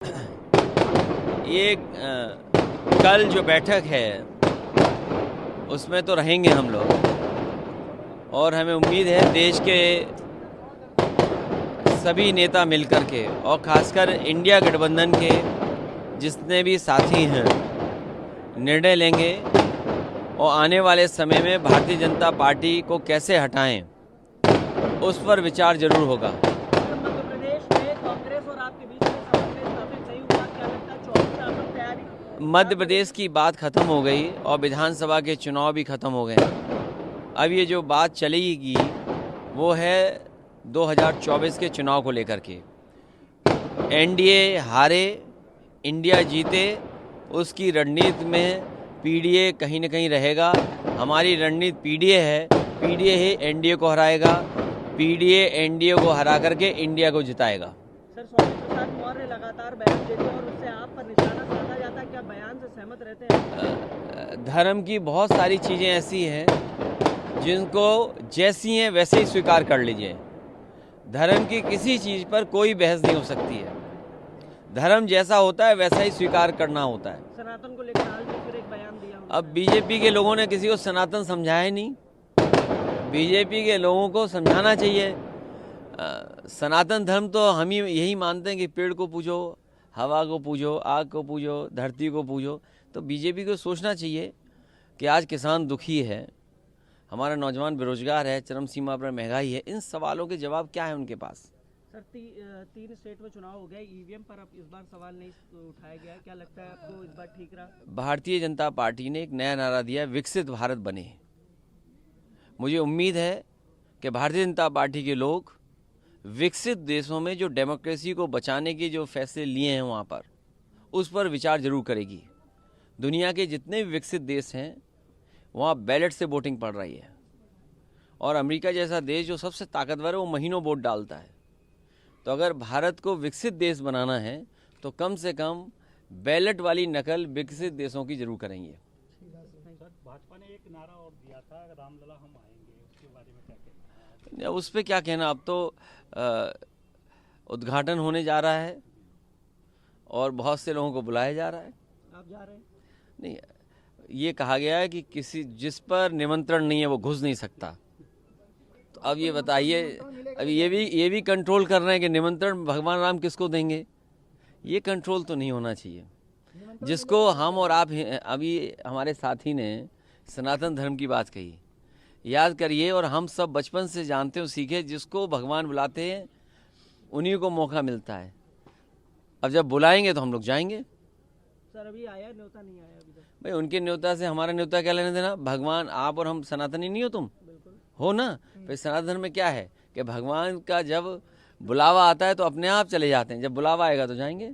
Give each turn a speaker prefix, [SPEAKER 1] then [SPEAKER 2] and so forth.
[SPEAKER 1] ये कल जो बैठक है उसमें तो रहेंगे हम लोग और हमें उम्मीद है देश के सभी नेता मिलकर के और खासकर इंडिया गठबंधन के जितने भी साथी हैं निर्णय लेंगे और आने वाले समय में भारतीय जनता पार्टी को कैसे हटाएं उस पर विचार जरूर होगा।
[SPEAKER 2] मध्य प्रदेश में कांग्रेस और आपके बीच में समन्वय स्थापित सही हुआ, क्या लगता है 24 आप लोग तैयारी?
[SPEAKER 1] मध्य प्रदेश की बात खत्म हो गई और विधानसभा के चुनाव भी खत्म हो गए। अब ये जो बात चलेगी वो है 2024 के चुनाव को लेकर के। एनडीए हारे, इंडिया जीते, उसकी रणनीति में पीडीए कहीं न कहीं रहेगा। हमारी रणनीति पीडीए है, पीडीए ही एनडीए को हराएगा, पीडीए एनडीए को हरा करके इंडिया को जिताएगा।
[SPEAKER 2] सर, स्वामी प्रसाद मौर्य लगातार बयान देते हैं और उससे आप पर निशाना साधा जाता है, क्या बयान से सहमत रहते हैं?
[SPEAKER 1] धर्म की बहुत सारी चीज़ें ऐसी हैं जिनको जैसी हैं वैसे ही स्वीकार कर लीजिए। धर्म की किसी चीज़ पर कोई बहस नहीं हो सकती है। धर्म जैसा होता है वैसा ही स्वीकार करना होता है।
[SPEAKER 2] सनातन को लेकर हाल में फिर एक बयान दिया उन्होंने।
[SPEAKER 1] अब बीजेपी के लोगों ने किसी को सनातन समझाया ही नहीं। बीजेपी के लोगों को समझाना चाहिए। सनातन धर्म तो हम ही यही मानते हैं कि पेड़ को पूजो, हवा को पूजो, आग को पूजो, धरती को पूजो। तो बीजेपी को सोचना चाहिए कि आज किसान दुखी है, हमारा नौजवान बेरोजगार है, चरम सीमा पर महंगाई है। इन सवालों के जवाब क्या है उनके पास?
[SPEAKER 2] सर, 3 स्टेट में चुनाव हो गया, ईवीएम पर अब इस बार सवाल नहीं उठाया गया, क्या लगता है आपको इस बार ठीक रहा?
[SPEAKER 1] भारतीय जनता पार्टी ने एक नया नारा दिया, विकसित भारत बने। मुझे उम्मीद है कि भारतीय जनता पार्टी के लोग विकसित देशों में जो डेमोक्रेसी को बचाने के जो फैसले लिए हैं वहाँ पर उस पर विचार जरूर करेगी। दुनिया के जितने भी विकसित देश हैं वहाँ बैलेट से वोटिंग पड़ रही है और अमेरिका जैसा देश जो सबसे ताकतवर है वो महीनों वोट डालता है। तो अगर भारत को विकसित देश बनाना है तो कम से कम बैलेट वाली नकल विकसित देशों की जरूर करेंगे।
[SPEAKER 3] सर, भाजपा ने एक नारा और दिया था, रामलला हम आएंगे, उसके बारे में क्या कहना है?
[SPEAKER 1] उस पर क्या कहना, अब तो उद्घाटन होने जा रहा है और बहुत से लोगों को बुलाया जा रहा है।
[SPEAKER 2] आप जा रहे हैं?
[SPEAKER 1] नहीं, ये कहा गया है कि किसी जिस पर निमंत्रण नहीं है वो घुस नहीं सकता। तो अब ये बताइए, अब ये भी कंट्रोल कर रहे हैं कि निमंत्रण भगवान राम किसको देंगे। ये कंट्रोल तो नहीं होना चाहिए। जिसको हम और आप अभी हमारे साथी ने सनातन धर्म की बात कही, याद करिए, और हम सब बचपन से जानते हो, सीखे, जिसको भगवान बुलाते हैं उन्हीं को मौका मिलता है। अब जब बुलाएंगे तो हम लोग जाएंगे।
[SPEAKER 2] सर, अभी आया न्योता, नहीं आया अभी तक?
[SPEAKER 1] भाई उनके न्योता से हमारा न्योता क्या लेने देना? भगवान आप और हम सनातनी नहीं हो, तुम
[SPEAKER 2] बिल्कुल
[SPEAKER 1] हो ना। फिर सनातन धर्म में क्या है कि भगवान का जब बुलावा आता है तो अपने आप चले जाते हैं, जब बुलावा आएगा तो जाएंगे।